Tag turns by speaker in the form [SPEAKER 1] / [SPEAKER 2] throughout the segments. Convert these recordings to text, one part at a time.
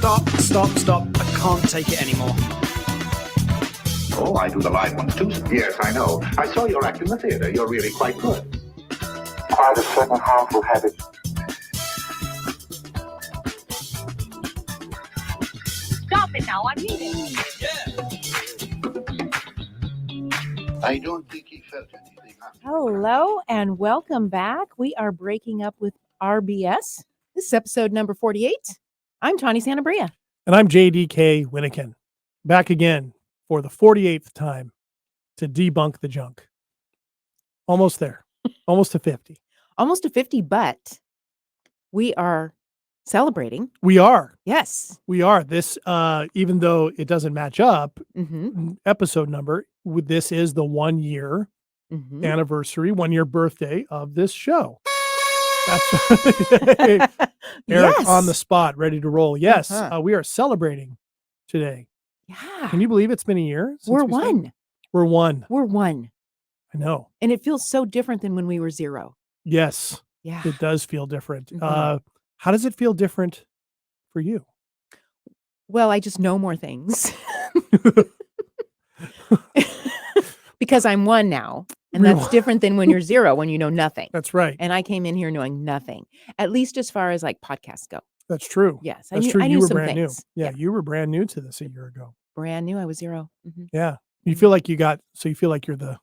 [SPEAKER 1] Stop. I can't take it anymore.
[SPEAKER 2] Oh, I do the live ones too. Yes, I know. I saw your act in the theater. You're really quite good.
[SPEAKER 3] Quite a certain harmful habit.
[SPEAKER 4] Stop it now, I need it.
[SPEAKER 2] I don't think he felt anything.
[SPEAKER 5] Hello and welcome back. We are breaking up with RBS. This is episode number 48. I'm Tawny Santa Bria.
[SPEAKER 6] And I'm JDK Winnikin, back again for the 48th time to debunk the junk. Almost there. Almost to 50.
[SPEAKER 5] Almost to 50, but we are celebrating.
[SPEAKER 6] We are.
[SPEAKER 5] Yes.
[SPEAKER 6] We are. This, even though it doesn't match up,
[SPEAKER 5] Mm-hmm.
[SPEAKER 6] episode number, this is the 1 year anniversary, 1 year birthday of this show. That's Eric
[SPEAKER 5] Yes.
[SPEAKER 6] on the spot, ready to roll. Yes,
[SPEAKER 5] Uh-huh.
[SPEAKER 6] we are celebrating today.
[SPEAKER 5] Yeah.
[SPEAKER 6] Can you believe it's been a year? Since
[SPEAKER 5] We're
[SPEAKER 6] we started?
[SPEAKER 5] one.
[SPEAKER 6] We're one.
[SPEAKER 5] We're one.
[SPEAKER 6] I know.
[SPEAKER 5] And it feels so different than when we were zero.
[SPEAKER 6] Yes,
[SPEAKER 5] Yeah.
[SPEAKER 6] it does feel different.
[SPEAKER 5] Mhm.
[SPEAKER 6] How does it feel different for you?
[SPEAKER 5] Well, I just know more things. Because I'm one now. And that's different than when you're zero, when you know nothing.
[SPEAKER 6] That's right.
[SPEAKER 5] And I came in here knowing nothing, at least as far as like podcasts go.
[SPEAKER 6] That's true.
[SPEAKER 5] Yes.
[SPEAKER 6] That's
[SPEAKER 5] I
[SPEAKER 6] true.
[SPEAKER 5] knew
[SPEAKER 6] You were
[SPEAKER 5] some
[SPEAKER 6] brand
[SPEAKER 5] things.
[SPEAKER 6] new. Yeah, you were brand new to this a year ago.
[SPEAKER 5] Brand new. I was zero. Mhm.
[SPEAKER 6] Yeah. You feel like you feel like you're the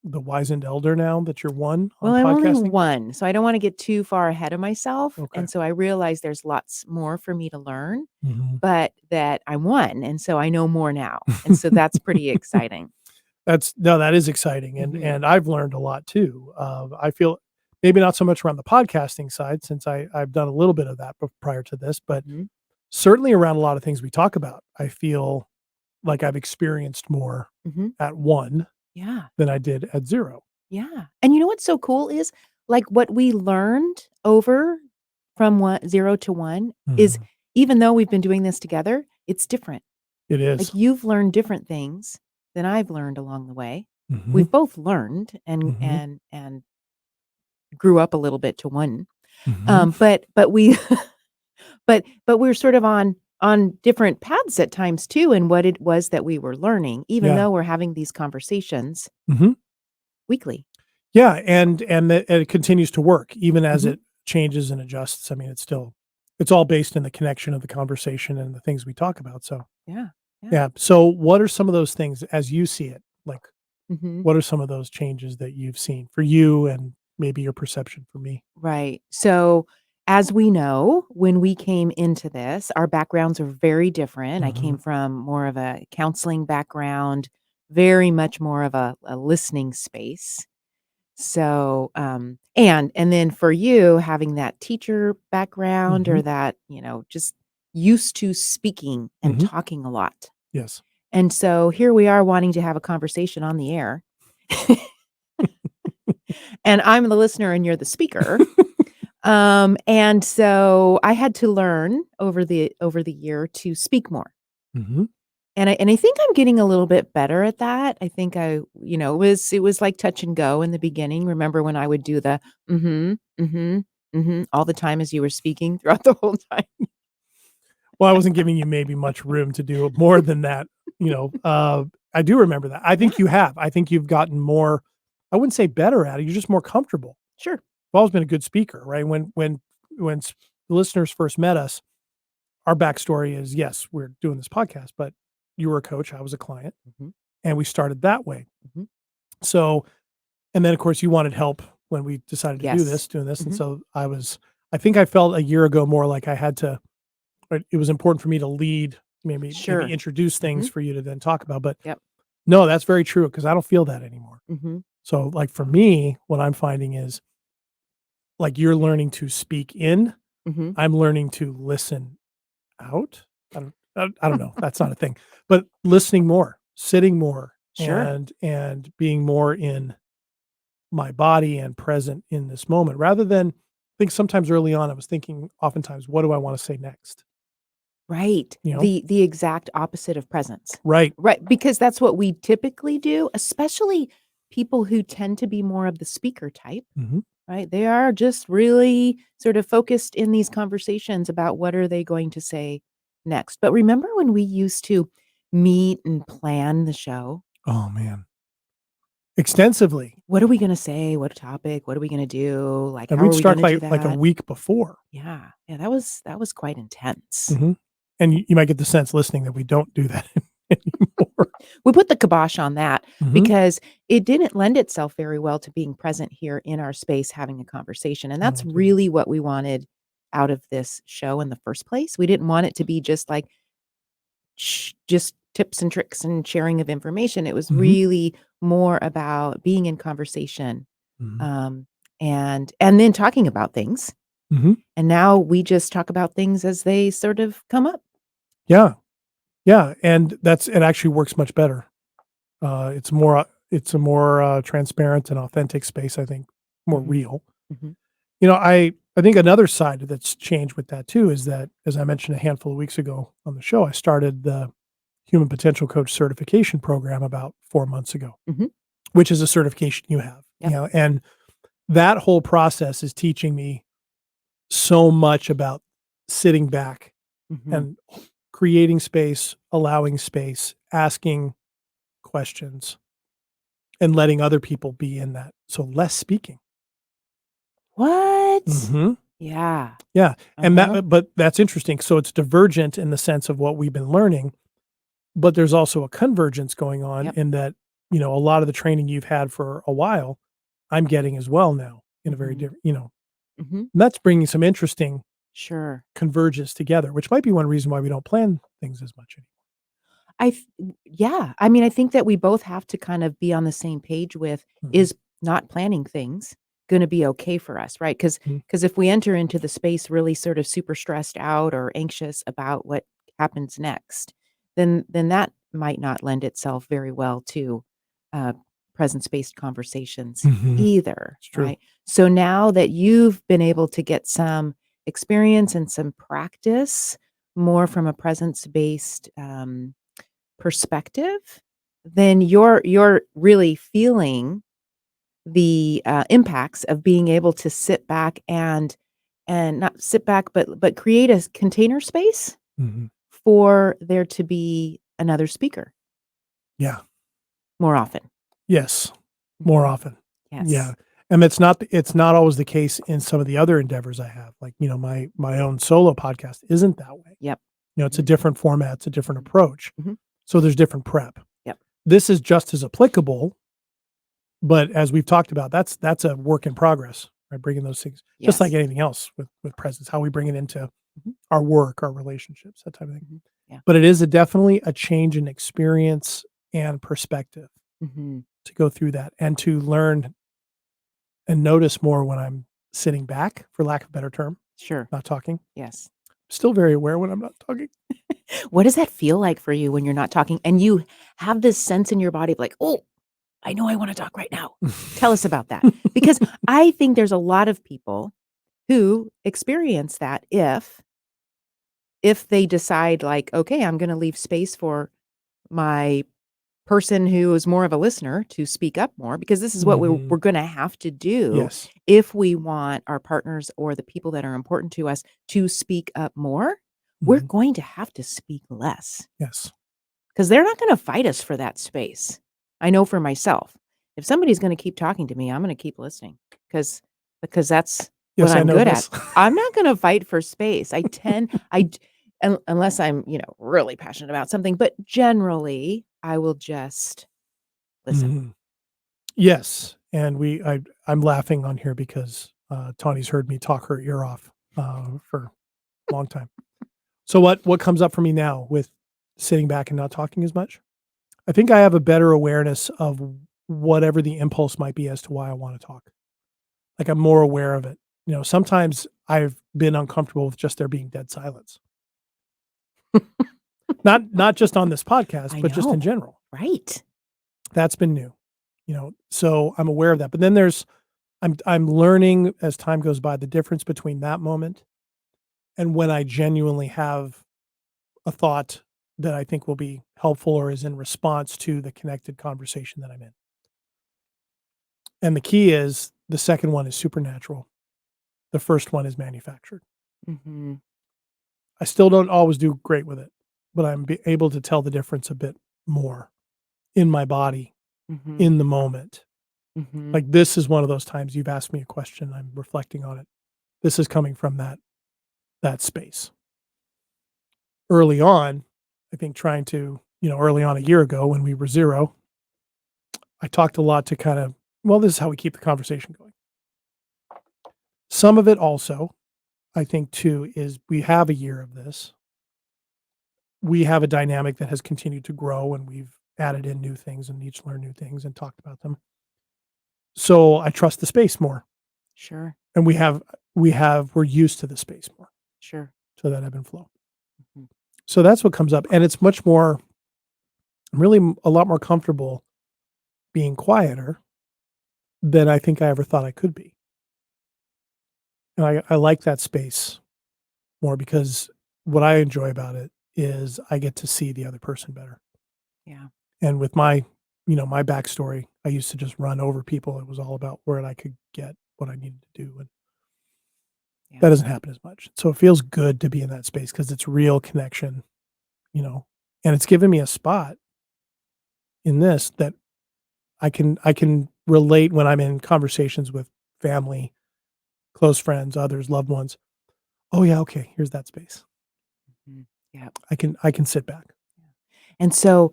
[SPEAKER 6] wizened elder now that you're one on
[SPEAKER 5] Well, I'm only
[SPEAKER 6] podcasting?
[SPEAKER 5] one, so I don't want to get too far ahead of myself.
[SPEAKER 6] Okay.
[SPEAKER 5] And so I realize there's lots more for me to learn,
[SPEAKER 6] Mhm.
[SPEAKER 5] but that I'm one. And so I know more now. And so that's pretty exciting.
[SPEAKER 6] That is exciting. And
[SPEAKER 5] Mhm.
[SPEAKER 6] and I've learned a lot too. I feel maybe not so much around the podcasting side since I've done a little bit of that prior to this, but
[SPEAKER 5] Mhm.
[SPEAKER 6] certainly around a lot of things we talk about. I feel like I've experienced more
[SPEAKER 5] Mhm.
[SPEAKER 6] at one
[SPEAKER 5] Yeah.
[SPEAKER 6] than I did at zero.
[SPEAKER 5] Yeah. And you know what's so cool is like what we learned over from 0 to 1 is
[SPEAKER 6] Mhm.
[SPEAKER 5] even though we've been doing this together, it's different.
[SPEAKER 6] It is.
[SPEAKER 5] Like you've learned different things than I've learned along the way.
[SPEAKER 6] Mhm.
[SPEAKER 5] We've both learned and
[SPEAKER 6] Mhm.
[SPEAKER 5] and grew up a little bit to one.
[SPEAKER 6] Mhm.
[SPEAKER 5] But we but we're sort of on different paths at times too, and what it was that we were learning, even
[SPEAKER 6] Yeah.
[SPEAKER 5] though we're having these conversations
[SPEAKER 6] Mhm.
[SPEAKER 5] weekly.
[SPEAKER 6] Yeah, and it continues to work even as
[SPEAKER 5] Mhm.
[SPEAKER 6] it changes and adjusts. I mean, it's all based in the connection of the conversation and the things we talk about. So,
[SPEAKER 5] Yeah.
[SPEAKER 6] yeah. So, what are some of those things as you see it? Like,
[SPEAKER 5] Mhm.
[SPEAKER 6] what are some of those changes that you've seen for you and maybe your perception for me?
[SPEAKER 5] Right. So, as we know, when we came into this, our backgrounds are very different. I came from more of a counseling background, very much more of a listening space. So, and then for you having that teacher background or
[SPEAKER 6] Mhm.
[SPEAKER 5] that, just used to speaking and
[SPEAKER 6] Mhm.
[SPEAKER 5] talking a lot.
[SPEAKER 6] Yes.
[SPEAKER 5] And so here we are wanting to have a conversation on the air. And I'm the listener and you're the speaker. And so I had to learn over the year to speak more.
[SPEAKER 6] Mhm.
[SPEAKER 5] And I think I'm getting a little bit better at that. I think it was like touch and go in the beginning. Remember when I would do the all the time as you were speaking throughout the whole time?
[SPEAKER 6] Well, I wasn't giving you maybe much room to do more than that. I do remember that. I think you have. I think you've gotten more, I wouldn't say better at it. You're just more comfortable.
[SPEAKER 5] Sure.
[SPEAKER 6] You've always been a good speaker, right? When listeners first met us, our backstory is, yes, we're doing this podcast, but you were a coach, I was a client,
[SPEAKER 5] Mhm.
[SPEAKER 6] and we started that way.
[SPEAKER 5] Mhm.
[SPEAKER 6] So, and then of course you wanted help when we decided to
[SPEAKER 5] Yes.
[SPEAKER 6] doing this. And
[SPEAKER 5] Mhm.
[SPEAKER 6] so I think I felt a year ago more like I had to, right, it was important for me to lead, maybe
[SPEAKER 5] Sure.
[SPEAKER 6] introduce things
[SPEAKER 5] Mhm.
[SPEAKER 6] for you to then talk about. But
[SPEAKER 5] Yep.
[SPEAKER 6] no, that's very true because I don't feel that anymore.
[SPEAKER 5] Mhm.
[SPEAKER 6] So like for me, what I'm finding is like you're learning to speak in,
[SPEAKER 5] Mhm.
[SPEAKER 6] I'm learning to listen out. I don't know. That's not a thing, but listening more, sitting more,
[SPEAKER 5] Sure.
[SPEAKER 6] and being more in my body and present in this moment rather than, I think sometimes early on I was thinking oftentimes, what do I want to say next?
[SPEAKER 5] Right.
[SPEAKER 6] You know?
[SPEAKER 5] The exact opposite of presence.
[SPEAKER 6] Right.
[SPEAKER 5] Right, because that's what we typically do, especially people who tend to be more of the speaker type,
[SPEAKER 6] Mhm.
[SPEAKER 5] right? They are just really sort of focused in these conversations about what are they going to say next. But remember when we used to meet and plan the show?
[SPEAKER 6] Oh man, extensively,
[SPEAKER 5] What are we gonna say? What topic? What are we gonna do? Like,
[SPEAKER 6] and
[SPEAKER 5] how
[SPEAKER 6] we'd
[SPEAKER 5] are we
[SPEAKER 6] start
[SPEAKER 5] gonna do
[SPEAKER 6] like a
[SPEAKER 5] that?
[SPEAKER 6] week before.
[SPEAKER 5] Yeah. Yeah, that was quite intense.
[SPEAKER 6] Hmm. And you might get the sense listening that we don't do that anymore.
[SPEAKER 5] We put the kibosh on that
[SPEAKER 6] Hmm.
[SPEAKER 5] because it didn't lend itself very well to being present here in our space having a conversation, and
[SPEAKER 6] No,
[SPEAKER 5] that's
[SPEAKER 6] it didn't.
[SPEAKER 5] really what we wanted out of this show in the first place. We didn't want it to be just like just tips and tricks and sharing of information. It was
[SPEAKER 6] Hmm.
[SPEAKER 5] really more about being in conversation,
[SPEAKER 6] Hmm.
[SPEAKER 5] um, and then talking about things.
[SPEAKER 6] Hmm.
[SPEAKER 5] And now we just talk about things as they sort of come up.
[SPEAKER 6] Yeah, yeah, and it actually works much better. It's a more transparent and authentic space. I think more
[SPEAKER 5] Mhm,
[SPEAKER 6] real.
[SPEAKER 5] mhm,
[SPEAKER 6] I think another side that's changed with that too is that, as I mentioned a handful of weeks ago on the show, I started the Human Potential Coach certification program about 4 months ago,
[SPEAKER 5] mhm.
[SPEAKER 6] which is a certification you have.
[SPEAKER 5] Yep.
[SPEAKER 6] And that whole process is teaching me so much about sitting back
[SPEAKER 5] Mhm.
[SPEAKER 6] and creating space, allowing space, asking questions, and letting other people be in that. So less speaking.
[SPEAKER 5] What?
[SPEAKER 6] Hmm.
[SPEAKER 5] Yeah.
[SPEAKER 6] Yeah. And
[SPEAKER 5] Uh-huh.
[SPEAKER 6] but that's interesting. So it's divergent in the sense of what we've been learning, but there's also a convergence going on
[SPEAKER 5] Yep.
[SPEAKER 6] in that, a lot of the training you've had for a while, I'm getting as well now in a very
[SPEAKER 5] Mhm.
[SPEAKER 6] different,
[SPEAKER 5] Mhm.
[SPEAKER 6] and that's bringing some interesting
[SPEAKER 5] Sure.
[SPEAKER 6] convergence together, which might be one reason why we don't plan things as much
[SPEAKER 5] Yeah. I mean, I think that we both have to kind of be on the same page with,
[SPEAKER 6] anymore.
[SPEAKER 5] is not planning things gonna be okay for us, right?
[SPEAKER 6] Mhm.
[SPEAKER 5] Because if we enter into the space really sort of super stressed out or anxious about what happens next, then that might not lend itself very well to, uh, presence-based conversations
[SPEAKER 6] Mhm.
[SPEAKER 5] either,
[SPEAKER 6] It's true.
[SPEAKER 5] right? So now that you've been able to get some experience and some practice more from a presence-based, perspective, then you're really feeling the, impacts of being able to sit back and not sit back, but create a container space
[SPEAKER 6] Mhm.
[SPEAKER 5] for there to be another speaker
[SPEAKER 6] Yeah.
[SPEAKER 5] more often.
[SPEAKER 6] Yes. More
[SPEAKER 5] Mhm.
[SPEAKER 6] often. Yeah.
[SPEAKER 5] Yes.
[SPEAKER 6] And it's not always the case in some of the other endeavors I have. Like, my own solo podcast isn't that way.
[SPEAKER 5] Yep.
[SPEAKER 6] It's a
[SPEAKER 5] Mhm.
[SPEAKER 6] different format, it's a different
[SPEAKER 5] Mhm.
[SPEAKER 6] approach.
[SPEAKER 5] Mhm.
[SPEAKER 6] So there's different prep.
[SPEAKER 5] Yep.
[SPEAKER 6] This is just as applicable, but as we've talked about, that's a work in progress, right? Bringing those things, just like
[SPEAKER 5] Yes.
[SPEAKER 6] anything else with presence, how we bring it into
[SPEAKER 5] Mhm.
[SPEAKER 6] our work, our relationships, that type of thing.
[SPEAKER 5] Mhm. Yeah.
[SPEAKER 6] But it is definitely a change in experience and perspective
[SPEAKER 5] Mhm.
[SPEAKER 6] to go through that and to learn and notice more when I'm sitting back, for lack of a better term,
[SPEAKER 5] Sure.
[SPEAKER 6] not talking.
[SPEAKER 5] Yes.
[SPEAKER 6] Still very aware when I'm not talking.
[SPEAKER 5] What does that feel like for you when you're not talking and you have this sense in your body of like, "Oh, I know I wanna talk right now." Tell us about that. Because I think there's a lot of people who experience that if they decide like, "Okay, I'm gonna leave space for my person who is more of a listener to speak up more," because this is what we're
[SPEAKER 6] Mhm.
[SPEAKER 5] gonna have to do
[SPEAKER 6] Yes.
[SPEAKER 5] if we want our partners or the people that are important to us to speak up more, we're
[SPEAKER 6] Mhm.
[SPEAKER 5] going to have to speak less.
[SPEAKER 6] Yes.
[SPEAKER 5] 'Cause they're not gonna fight us for that space. I know for myself. If somebody's gonna keep talking to me, I'm gonna keep listening because that's what
[SPEAKER 6] Yes, I
[SPEAKER 5] I'm
[SPEAKER 6] know
[SPEAKER 5] good at.
[SPEAKER 6] this.
[SPEAKER 5] I'm not gonna fight for space. I d unless I'm, really passionate about something, but generally, I will just listen.
[SPEAKER 6] Mhm. Yes, and I'm laughing on here because, Tawny's heard me talk her ear off, for a long time. So what comes up for me now with sitting back and not talking as much? I think I have a better awareness of whatever the impulse might be as to why I wanna talk. Like, I'm more aware of it. Sometimes I've been uncomfortable with just there being dead silence. Not just on this podcast,
[SPEAKER 5] I
[SPEAKER 6] but just in
[SPEAKER 5] know.
[SPEAKER 6] general.
[SPEAKER 5] Right.
[SPEAKER 6] That's been new, so I'm aware of that. But then I'm learning as time goes by the difference between that moment and when I genuinely have a thought that I think will be helpful or is in response to the connected conversation that I'm in. And the key is the second one is supernatural. The first one is manufactured.
[SPEAKER 5] Mhm.
[SPEAKER 6] I still don't always do great with it, but I'm able to tell the difference a bit more in my body,
[SPEAKER 5] Mhm.
[SPEAKER 6] in the moment.
[SPEAKER 5] Mhm.
[SPEAKER 6] Like, this is one of those times you've asked me a question, I'm reflecting on it. This is coming from that space. Early on, I think trying to, early on a year ago when we were 0, I talked a lot to kind of, well, this is how we keep the conversation going. Some of it also, I think too, is we have a year of this. We have a dynamic that has continued to grow, and we've added in new things and each learned new things and talked about them. So I trust the space more,
[SPEAKER 5] Sure.
[SPEAKER 6] and we're used to the space more,
[SPEAKER 5] Sure.
[SPEAKER 6] to that ebb and flow.
[SPEAKER 5] Mhm.
[SPEAKER 6] So that's what comes up, and it's much more, I'm really a lot more comfortable being quieter than I think I ever thought I could be. And I like that space more because what I enjoy about it is I get to see the other person better.
[SPEAKER 5] Yeah.
[SPEAKER 6] And with my backstory, I used to just run over people. It was all about where I could get what I needed to do. And
[SPEAKER 5] Yeah.
[SPEAKER 6] that doesn't happen as much. So it feels good to be in that space because it's real connection, and it's given me a spot in this that I can relate when I'm in conversations with family, close friends, others, loved ones. Oh yeah, okay, here's that space.
[SPEAKER 5] Mhm. Yeah.
[SPEAKER 6] I can sit back.
[SPEAKER 5] And so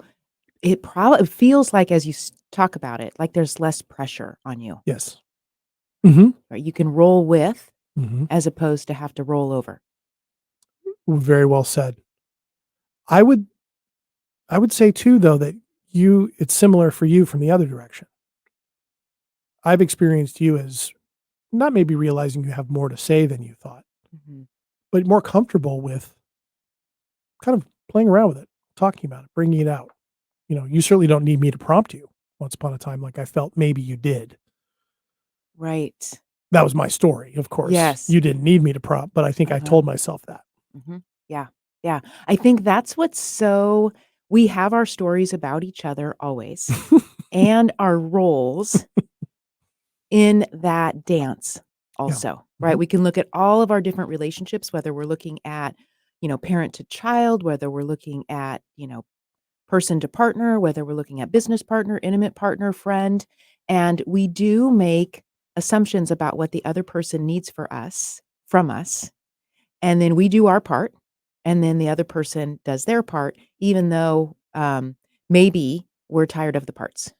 [SPEAKER 5] it probably feels like as you talk about it, like there's less pressure on you,
[SPEAKER 6] Yes. Mhm.
[SPEAKER 5] right? You can roll with
[SPEAKER 6] Mhm.
[SPEAKER 5] as opposed to have to roll over.
[SPEAKER 6] Very well said. I would I would say too though that it's similar for you from the other direction. I've experienced you as not maybe realizing you have more to say than you thought,
[SPEAKER 5] Mhm.
[SPEAKER 6] but more comfortable with kind of playing around with it, talking about it, bringing it out. You certainly don't need me to prompt you once upon a time like I felt maybe you did.
[SPEAKER 5] Right.
[SPEAKER 6] That was my story, of course.
[SPEAKER 5] Yes.
[SPEAKER 6] You didn't need me to prompt, but I think I
[SPEAKER 5] Uh-huh.
[SPEAKER 6] told myself that.
[SPEAKER 5] Mhm. Yeah. Yeah. I think that's what's so we have our stories about each other always and our roles in that dance
[SPEAKER 6] Yeah.
[SPEAKER 5] also, right?
[SPEAKER 6] Mhm.
[SPEAKER 5] We can look at all of our different relationships, whether we're looking at, parent to child, whether we're looking at, person to partner, whether we're looking at business partner, intimate partner, friend, and we do make assumptions about what the other person needs from us, and then we do our part, and then the other person does their part, even though, maybe we're tired of the parts,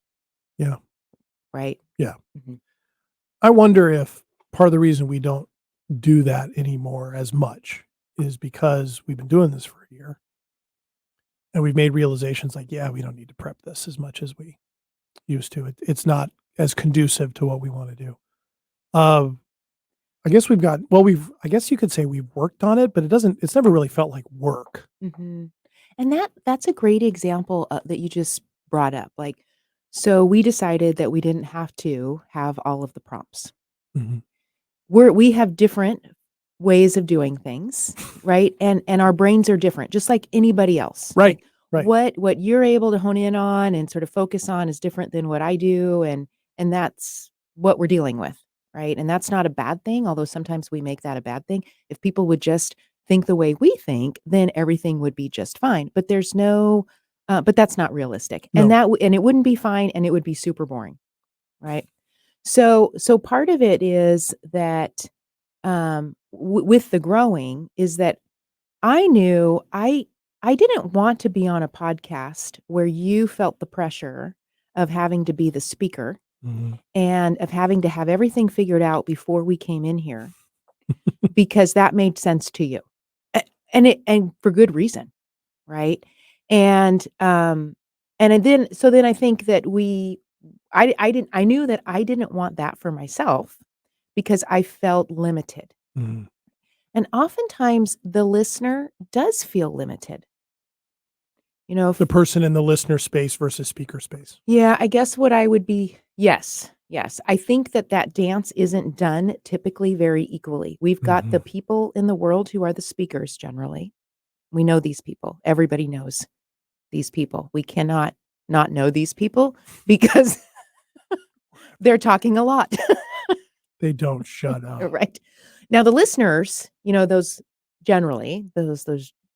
[SPEAKER 6] Yeah.
[SPEAKER 5] right?
[SPEAKER 6] Yeah.
[SPEAKER 5] Mhm.
[SPEAKER 6] I wonder if part of the reason we don't do that anymore as much is because we've been doing this for a year and we've made realizations like, yeah, we don't need to prep this as much as we used to. It's not as conducive to what we want to do. Um, I guess I guess you could say we've worked on it, but it's never really felt like work.
[SPEAKER 5] Mhm. And that's a great example, that you just brought up, like, so we decided that we didn't have to have all of the prompts.
[SPEAKER 6] Mhm.
[SPEAKER 5] We have different ways of doing things, right? And our brains are different, just like anybody else.
[SPEAKER 6] Right.
[SPEAKER 5] Like,
[SPEAKER 6] Right.
[SPEAKER 5] what you're able to hone in on and sort of focus on is different than what I do, and that's what we're dealing with, right? And that's not a bad thing, although sometimes we make that a bad thing. If people would just think the way we think, then everything would be just fine. But but that's not realistic, and
[SPEAKER 6] No.
[SPEAKER 5] and it wouldn't be fine, and it would be super boring, right? So part of it is that, with the growing is that I knew I didn't want to be on a podcast where you felt the pressure of having to be the speaker
[SPEAKER 6] Mhm.
[SPEAKER 5] and of having to have everything figured out before we came in here because that made sense to you. A and for good reason, right? And, then I think that I knew that I didn't want that for myself because I felt limited.
[SPEAKER 6] Mhm.
[SPEAKER 5] And oftentimes the listener does feel limited.
[SPEAKER 6] The person in the listener space versus speaker space.
[SPEAKER 5] Yeah, I guess what I would be yes, yes. I think that dance isn't done typically very equally. We've got the
[SPEAKER 6] Mhm.
[SPEAKER 5] people in the world who are the speakers generally. We know these people. Everybody knows these people. We cannot not know these people because they're talking a lot.
[SPEAKER 6] They don't shut up.
[SPEAKER 5] Right. Now the listeners, generally, those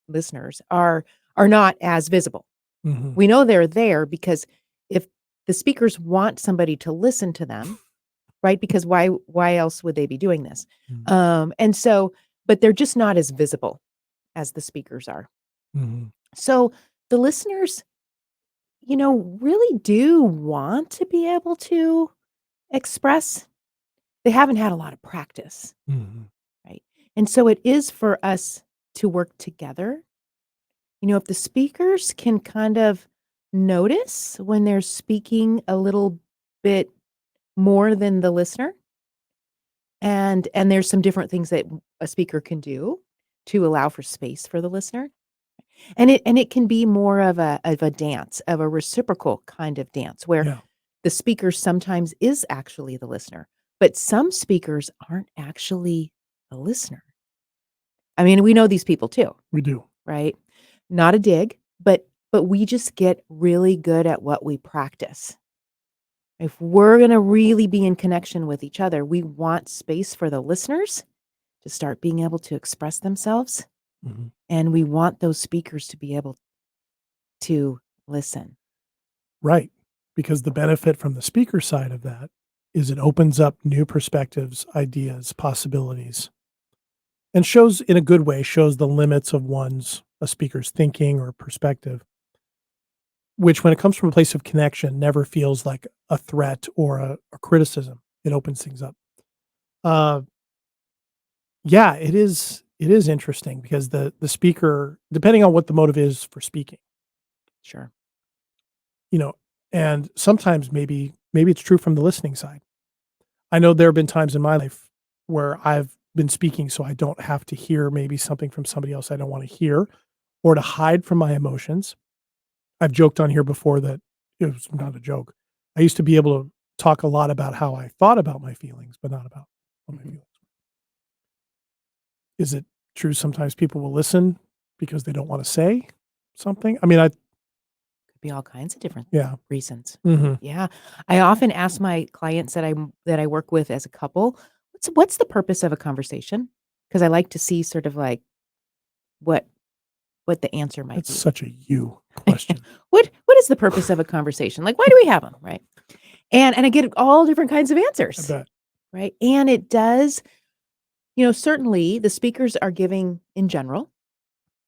[SPEAKER 5] listeners are not as visible.
[SPEAKER 6] Mhm.
[SPEAKER 5] We know they're there because if the speakers want somebody to listen to them, right? Because why else would they be doing this?
[SPEAKER 6] Mm.
[SPEAKER 5] And so, but they're just not as visible as the speakers are.
[SPEAKER 6] Mhm.
[SPEAKER 5] So the listeners, really do want to be able to express. They haven't had a lot of practice,
[SPEAKER 6] Mhm.
[SPEAKER 5] right? And so it is for us to work together. If the speakers can kind of notice when they're speaking a little bit more than the listener, and there's some different things that a speaker can do to allow for space for the listener. And it can be more of a dance, of a reciprocal kind of dance where
[SPEAKER 6] Yeah,
[SPEAKER 5] the speaker sometimes is actually the listener, but some speakers aren't actually the listener. I mean, we know these people too,
[SPEAKER 6] we do.
[SPEAKER 5] right? Not a dig, but we just get really good at what we practice. If we're going to really be in connection with each other, we want space for the listeners to start being able to express themselves,
[SPEAKER 6] Mhm.
[SPEAKER 5] and we want those speakers to be able to listen.
[SPEAKER 6] Right, because the benefit from the speaker side of that is it opens up new perspectives, ideas, possibilities, and shows in a good way, shows the limits of a speaker's thinking or perspective, which when it comes from a place of connection never feels like a threat or a criticism. It opens things up. Uh, yeah, it is interesting because the speaker, depending on what the motive is for speaking,
[SPEAKER 5] Sure.
[SPEAKER 6] you know, and sometimes maybe it's true from the listening side. I know there have been times in my life where I've been speaking so I don't have to hear maybe something from somebody else I don't want to hear or to hide from my emotions. I've joked on here before that it was not a joke. I used to be able to talk a lot about how I thought about my feelings, but not about what my
[SPEAKER 5] Mhm.
[SPEAKER 6] feelings were. Is it true sometimes people will listen because they don't want to say something? I mean,
[SPEAKER 5] Could be all kinds of different
[SPEAKER 6] yeah.
[SPEAKER 5] reasons.
[SPEAKER 6] Mhm.
[SPEAKER 5] Yeah. I often ask my clients that I work with as a couple, what's the purpose of a conversation? Because I like to see sort of like what what the answer might
[SPEAKER 6] That's
[SPEAKER 5] be.
[SPEAKER 6] such a you question.
[SPEAKER 5] What is the purpose of a conversation? Like, why do we have them, right? And I get all different kinds of
[SPEAKER 6] I
[SPEAKER 5] answers,
[SPEAKER 6] bet.
[SPEAKER 5] right? And it does, certainly the speakers are giving in general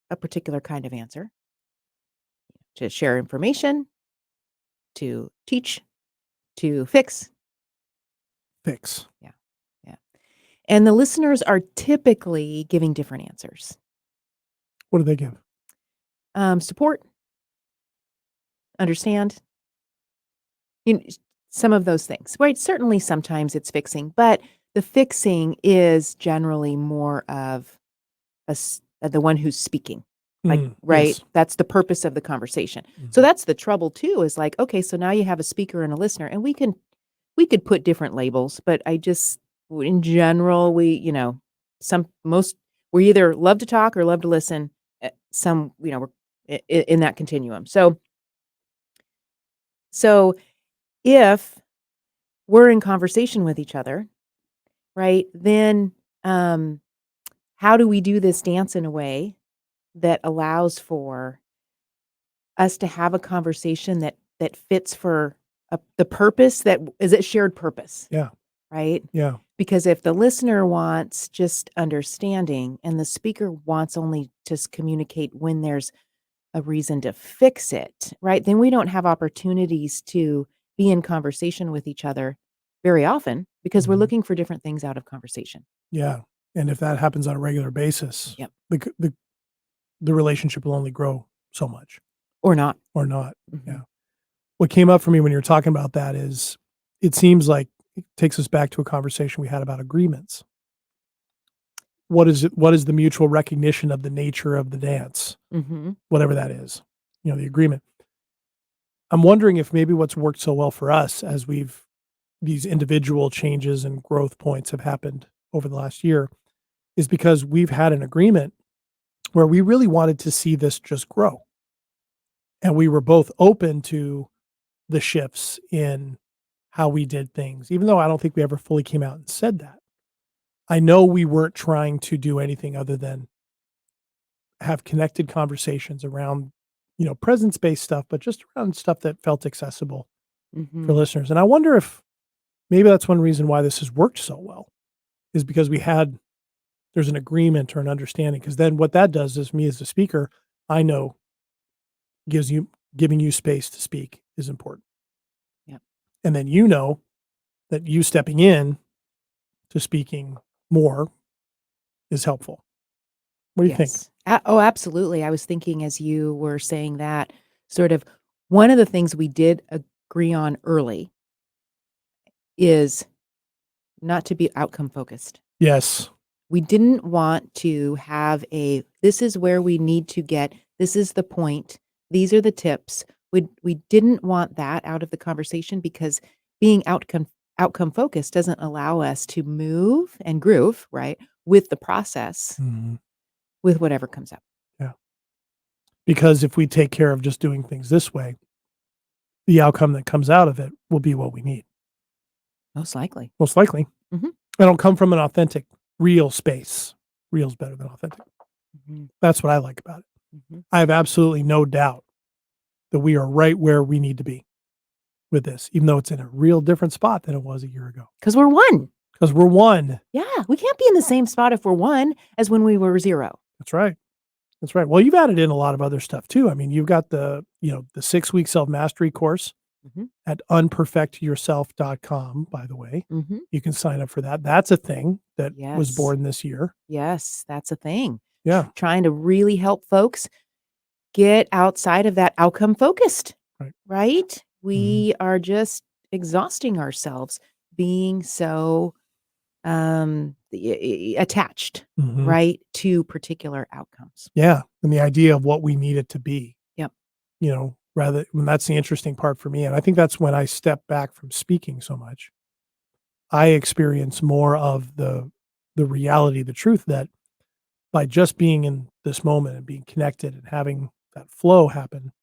[SPEAKER 5] a particular kind of answer to share information, to teach, to fix.
[SPEAKER 6] Fix.
[SPEAKER 5] Yeah. Yeah. And the listeners are typically giving different answers.
[SPEAKER 6] What do they give?
[SPEAKER 5] Support, understand, you know, some of those things, right? Certainly sometimes it's fixing, but the fixing is generally more of the one who's speaking. Like, right?
[SPEAKER 6] Yes.
[SPEAKER 5] That's the purpose of the conversation. So
[SPEAKER 6] Mhm.
[SPEAKER 5] that's the trouble too, is like, okay, so now you have a speaker and a listener, and we could put different labels, but in general, some most we either love to talk or love to listen. Some, we're in that continuum. So if we're in conversation with each other, right? Then how do we do this dance in a way that allows for us to have a conversation that fits for the purpose that is a shared purpose,
[SPEAKER 6] Yeah.
[SPEAKER 5] right?
[SPEAKER 6] Yeah.
[SPEAKER 5] Because if the listener wants just understanding and the speaker wants only just communicate when there's a reason to fix it, right? Then we don't have opportunities to be in conversation with each other very often because we're
[SPEAKER 6] Mhm.
[SPEAKER 5] looking for different things out of conversation.
[SPEAKER 6] Yeah, and if that happens on a regular basis,
[SPEAKER 5] Yep.
[SPEAKER 6] the relationship will only grow so much
[SPEAKER 5] Or not.
[SPEAKER 6] or not. Yeah.
[SPEAKER 5] Mhm.
[SPEAKER 6] What came up for me when you're talking about that is it seems like it takes us back to a conversation we had about agreements. What is the mutual recognition of the nature of the dance,
[SPEAKER 5] Mhm.
[SPEAKER 6] whatever that is, the agreement. I'm wondering if maybe what's worked so well for us as these individual changes and growth points have happened over the last year is because we've had an agreement where we really wanted to see this just grow. And we were both open to the shifts in how we did things, even though I don't think we ever fully came out and said that. I know we weren't trying to do anything other than have connected conversations around, presence-based stuff, but just around stuff that felt accessible for
[SPEAKER 5] Mhm.
[SPEAKER 6] listeners. And I wonder if maybe that's one reason why this has worked so well, is because there's an agreement or an understanding. Because then what that does is, me as a speaker, I know giving you space to speak is important.
[SPEAKER 5] Yep.
[SPEAKER 6] And then you know that you stepping in to speaking more is helpful. What do you think?
[SPEAKER 5] Yes. Oh, absolutely. I was thinking as you were saying that, sort of one of the things we did agree on early is not to be outcome focused.
[SPEAKER 6] Yes.
[SPEAKER 5] We didn't want to have this is where we need to get, this is the point, these are the tips. We didn't want that out of the conversation, because being outcome focused doesn't allow us to move and groove, right, with the process,
[SPEAKER 6] Mhm.
[SPEAKER 5] with whatever comes up.
[SPEAKER 6] Yeah. Because if we take care of just doing things this way, the outcome that comes out of it will be what we need.
[SPEAKER 5] Most likely.
[SPEAKER 6] Most likely.
[SPEAKER 5] Mhm.
[SPEAKER 6] It'll come from an authentic, real space. Real's better than authentic.
[SPEAKER 5] Mhm.
[SPEAKER 6] That's what I like about it.
[SPEAKER 5] Mhm.
[SPEAKER 6] I have absolutely no doubt that we are right where we need to be with this, even though it's in a real different spot than it was a year ago.
[SPEAKER 5] 'Cause we're one.
[SPEAKER 6] Because we're one.
[SPEAKER 5] Yeah, we can't be in the same spot if we're one as when we were 0.
[SPEAKER 6] That's right. That's right. Well, you've added in a lot of other stuff too. I mean, you've got the 6-week self-mastery course
[SPEAKER 5] Mhm.
[SPEAKER 6] at unperfectyourself.com, by the way.
[SPEAKER 5] Mhm.
[SPEAKER 6] You can sign up for that. That's a thing that was
[SPEAKER 5] Yes.
[SPEAKER 6] born this year.
[SPEAKER 5] Yes, that's a thing.
[SPEAKER 6] Yeah.
[SPEAKER 5] Trying to really help folks get outside of that outcome focused,
[SPEAKER 6] Right.
[SPEAKER 5] right?
[SPEAKER 6] Mhm.
[SPEAKER 5] We are just exhausting ourselves being so attached,
[SPEAKER 6] Mhm.
[SPEAKER 5] right, to particular outcomes.
[SPEAKER 6] Yeah. And the idea of what we need it to be,
[SPEAKER 5] Yep.
[SPEAKER 6] rather, and that's the interesting part for me. And I think that's when I step back from speaking so much. I experience more of the reality, the truth that by just being in this moment and being connected and having that flow happen,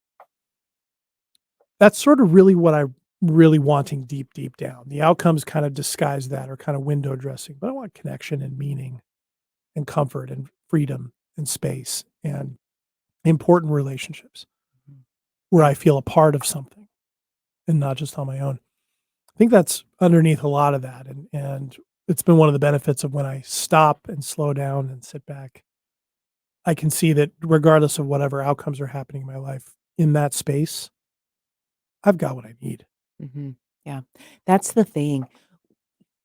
[SPEAKER 6] that's sort of really what I'm really wanting deep, deep down. The outcomes kind of disguise that, or kind of window dressing, but I want connection and meaning and comfort and freedom and space and important relationships
[SPEAKER 5] Mhm.
[SPEAKER 6] where I feel a part of something and not just on my own. I think that's underneath a lot of that. And it's been one of the benefits of when I stop and slow down and sit back. I can see that regardless of whatever outcomes are happening in my life, in that space, I've got what I need.
[SPEAKER 5] Mhm. Yeah. That's the thing.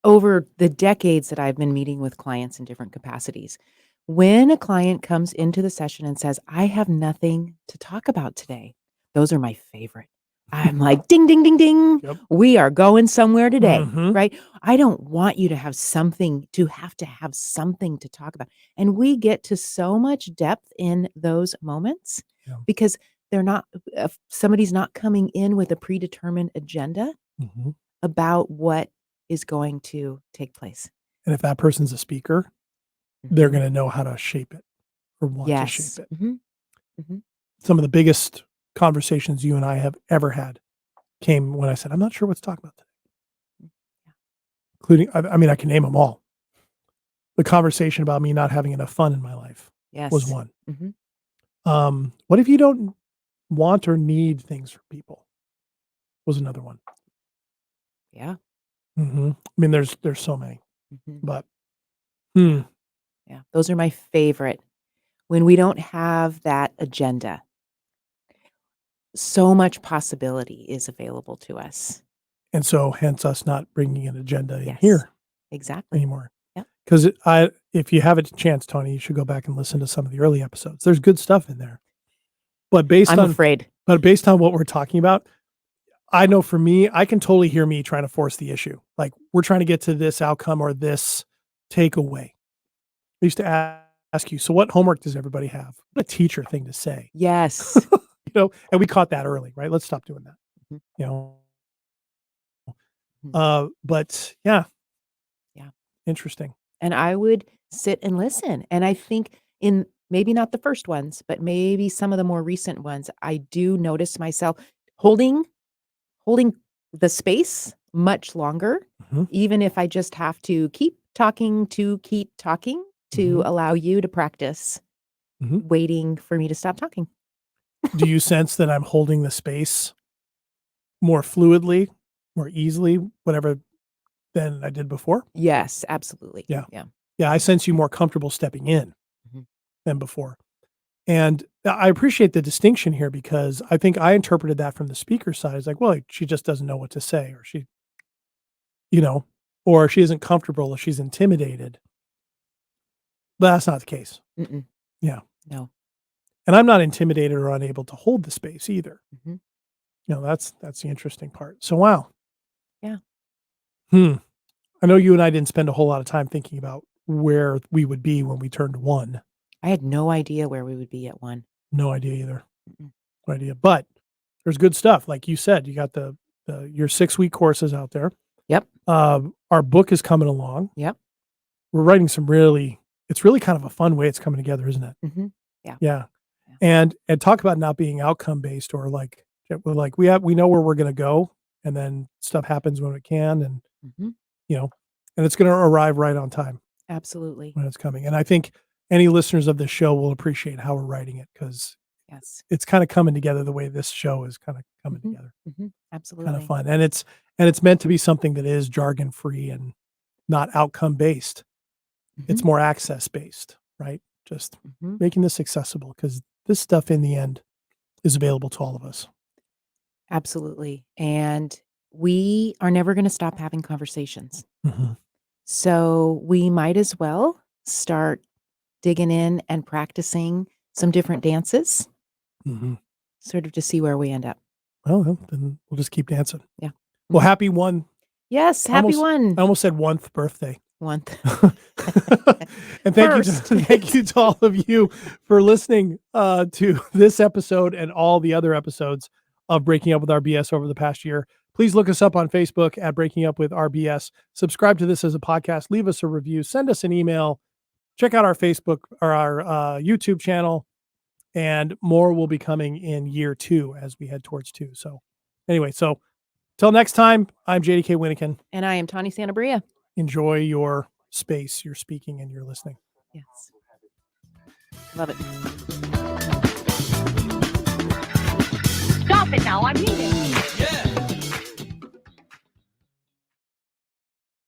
[SPEAKER 5] Over the decades that I've been meeting with clients in different capacities, when a client comes into the session and says, "I have nothing to talk about today," those are my favorite. I'm like, "Ding, ding, ding, ding.
[SPEAKER 6] Yep.
[SPEAKER 5] We are going somewhere today,"
[SPEAKER 6] Mhm.
[SPEAKER 5] right? I don't want you to have to have something to talk about. And we get to so much depth in those moments,
[SPEAKER 6] Yeah.
[SPEAKER 5] because they're not if somebody's not coming in with a predetermined agenda
[SPEAKER 6] Mhm.
[SPEAKER 5] about what is going to take place.
[SPEAKER 6] And if that person's a speaker, they're
[SPEAKER 5] Mhm.
[SPEAKER 6] gonna know how to shape it or want to shape
[SPEAKER 5] Yes.
[SPEAKER 6] it.
[SPEAKER 5] Mhm. Mhm.
[SPEAKER 6] Some of the biggest conversations you and I have ever had came when I said, "I'm not sure what to talk about today,"
[SPEAKER 5] Yeah.
[SPEAKER 6] including, I mean, I can name them all. The conversation about me not having enough fun in my life was
[SPEAKER 5] Yes.
[SPEAKER 6] one.
[SPEAKER 5] Mhm.
[SPEAKER 6] What if you don't want or need things from people was another one.
[SPEAKER 5] Yeah.
[SPEAKER 6] Mhm. I mean, there's so many,
[SPEAKER 5] Mhm.
[SPEAKER 6] but,
[SPEAKER 5] Yeah. Yeah. Those are my favorite. When we don't have that agenda, so much possibility is available to us.
[SPEAKER 6] and so hence us not bringing an agenda in
[SPEAKER 5] Yes.
[SPEAKER 6] here
[SPEAKER 5] Exactly.
[SPEAKER 6] anymore.
[SPEAKER 5] Yep.
[SPEAKER 6] 'Cause if you have a chance, Tony, you should go back and listen to some of the early episodes. There's good stuff in there. But
[SPEAKER 5] I'm afraid.
[SPEAKER 6] based on what we're talking about, I know for me, I can totally hear me trying to force the issue. Like, we're trying to get to this outcome or this takeaway. I used to ask you, "So what homework does everybody have?" What a teacher thing to say,
[SPEAKER 5] Yes.
[SPEAKER 6] and we caught that early, right? Let's stop doing that,
[SPEAKER 5] Mhm.
[SPEAKER 6] you know?
[SPEAKER 5] Mhm.
[SPEAKER 6] But yeah,
[SPEAKER 5] Yeah.
[SPEAKER 6] interesting.
[SPEAKER 5] And I would sit and listen. And I think in maybe not the first ones, but maybe some of the more recent ones, I do notice myself holding holding the space much longer,
[SPEAKER 6] Mhm,
[SPEAKER 5] even if I just have to keep talking to
[SPEAKER 6] mhm,
[SPEAKER 5] allow you to practice
[SPEAKER 6] Mhm.
[SPEAKER 5] waiting for me to stop talking.
[SPEAKER 6] Do you sense that I'm holding the space more fluidly, more easily, whatever, than I did before?
[SPEAKER 5] Yes, absolutely.
[SPEAKER 6] Yeah.
[SPEAKER 5] Yeah.
[SPEAKER 6] Yeah, I sense you more comfortable stepping in
[SPEAKER 5] Mhm.
[SPEAKER 6] than before. And I appreciate the distinction here because I think I interpreted that from the speaker side as like, well, she just doesn't know what to say, or she, you know, or she isn't comfortable, or she's intimidated. But that's not the case.
[SPEAKER 5] Mm-mm.
[SPEAKER 6] Yeah.
[SPEAKER 5] No.
[SPEAKER 6] And I'm not intimidated or unable to hold the space either.
[SPEAKER 5] Mhm.
[SPEAKER 6] You know, that's the interesting part. So, wow.
[SPEAKER 5] Yeah.
[SPEAKER 6] I know you and I didn't spend a whole lot of time thinking about where we would be when we turned 1.
[SPEAKER 5] I had no idea where we would be at 1.
[SPEAKER 6] No idea either.
[SPEAKER 5] Mm-mm.
[SPEAKER 6] No idea. But there's good stuff. Like you said, you got your 6-week courses out there.
[SPEAKER 5] Yep.
[SPEAKER 6] Our book is coming along.
[SPEAKER 5] Yep.
[SPEAKER 6] We're writing it's really kind of a fun way it's coming together, isn't it?
[SPEAKER 5] Mhm. Yeah.
[SPEAKER 6] Yeah. And talk about not being outcome based, or like we know where we're going to go, and then stuff happens when it can, and
[SPEAKER 5] Mhm.
[SPEAKER 6] you know, and it's going to arrive right on time
[SPEAKER 5] Absolutely.
[SPEAKER 6] when it's coming. And I think any listeners of this show will appreciate how we're writing it, because
[SPEAKER 5] Yes.
[SPEAKER 6] it's kind of coming together the way this show is kind of coming
[SPEAKER 5] Mhm.
[SPEAKER 6] together.
[SPEAKER 5] Mhm.
[SPEAKER 6] Kind
[SPEAKER 5] Absolutely.
[SPEAKER 6] of fun. And it's meant to be something that is jargon free and not outcome based. It's
[SPEAKER 5] Mhm.
[SPEAKER 6] more access based, right? Just
[SPEAKER 5] Mhm.
[SPEAKER 6] making this accessible, because this stuff in the end is available to all of us.
[SPEAKER 5] Absolutely. And we are never going to stop having conversations.
[SPEAKER 6] Mhm.
[SPEAKER 5] So we might as well start digging in and practicing some different dances,
[SPEAKER 6] Mhm.
[SPEAKER 5] sort of to see where we end up.
[SPEAKER 6] Well, then we'll just keep dancing.
[SPEAKER 5] Yeah.
[SPEAKER 6] Well,
[SPEAKER 5] Mhm.
[SPEAKER 6] happy one.
[SPEAKER 5] Yes. Happy one.
[SPEAKER 6] I almost said 1th birthday.
[SPEAKER 5] One.
[SPEAKER 6] And thank you
[SPEAKER 5] First.
[SPEAKER 6] thank you to all of you for listening to this episode and all the other episodes of Breaking Up with RBS over the past year. Please look us up on Facebook at Breaking Up with RBS. Subscribe to this as a podcast. Leave us a review. Send us an email. Check out our Facebook or our YouTube channel. And more will be coming in year 2 as we head towards 2. So anyway, till next time, I'm JDK Winnikin.
[SPEAKER 5] And I am Tawny Santabria.
[SPEAKER 6] Enjoy your space, your speaking, and your listening.
[SPEAKER 5] Yes. Love it.
[SPEAKER 4] Stop it now. I mean it.